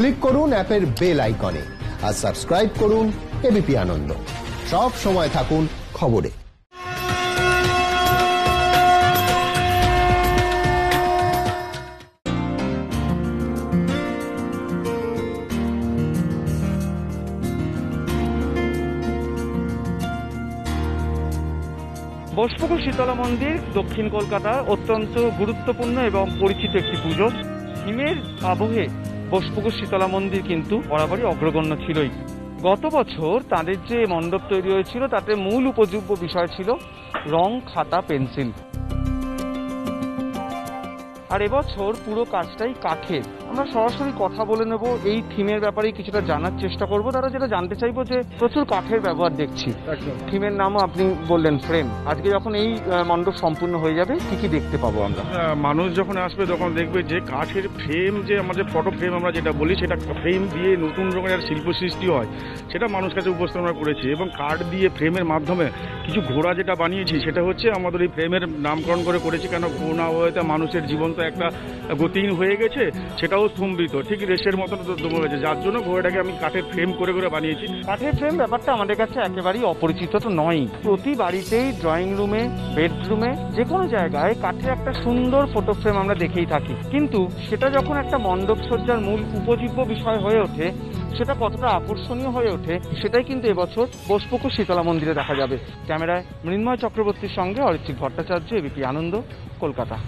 Click করুন অ্যাপের bell আইকনে আর সাবস্ক্রাইব করুন এবিপি আনন্দ। সব সময় থাকুন খবরে। বশপুকুর শীতলা মন্দির দক্ষিণ কলকাতা অত্যন্ত গুরুত্বপূর্ণ এবং পরিচিত একটি পুজো। হিমের আবহে বশপুকুর শীতলা মন্দির কিন্তু বরাবরই অগ্রগণ্য ছিলই। গত বছর তাদের যে মণ্ডপ তৈরি হয়েছিল তাতে মূল উপযোগ্য বিষয় ছিল রং, খাতা, পেন্সিল। আর এবছর পুরো কাজটাই কাঠের। আমরা সরাসরি কথা বলে নেব এই থিমের ব্যাপারে, কিছুটা জানার চেষ্টা করব। তারা যেটা জানতে চাইবো যে প্রচুর কাঠের ব্যবহার দেখছি। থিমের নামও আপনি বললেন ফ্রেম। আজকে যখন এই মণ্ডপ সম্পূর্ণ হয়ে যাবে কি কি দেখতে পাবো আমরা? মানুষ যখন আসবে তখন দেখবে যে কাঠের ফ্রেম, যে আমাদের ফটো ফ্রেম আমরা যেটা বলি, সেটা ফ্রেম দিয়ে নতুন রকমের শিল্প সৃষ্টি হয়, সেটা মানুষ কাছে উপস্থাপনা করেছি। এবং কাঠ দিয়ে ফ্রেমের মাধ্যমে কিছু ঘোড়া যেটা বানিয়েছি, সেটা হচ্ছে আমাদের এই ফ্রেমের নামকরণ করেছি। কেন করোনা হয়েতে মানুষের জীবন তো একটা গতিহীন হয়ে গেছে, সেটাও স্তম্ভিত, ঠিক রেশের মতন দমে গেছে, যার জন্য ঘোড়াটাকে আমি কাঠের ফ্রেম করে বানিয়েছি। কাঠের ফ্রেম ব্যাপারটা আমাদের কাছে একেবারেই অপরিচিত তো নয়। প্রতি বাড়িতেই ড্রয়িং রুমে, বেডরুমে, যে কোনো জায়গায় কাঠের একটা সুন্দর ফটো ফ্রেম আমরা দেখেই থাকি। কিন্তু সেটা যখন একটা মণ্ডপ সজ্জার মূল উপজীব্য বিষয় হয়ে ওঠে, সেটা কতটা আকর্ষণীয় হয়ে ওঠে, সেটাই কিন্তু এবছর বশপুকুর শীতলা মন্দিরে দেখা যাবে। ক্যামেরায় মৃন্ময় চক্রবর্তীর সঙ্গে অরিত্রিক ভট্টাচার্য, এবিপি আনন্দ, কলকাতা।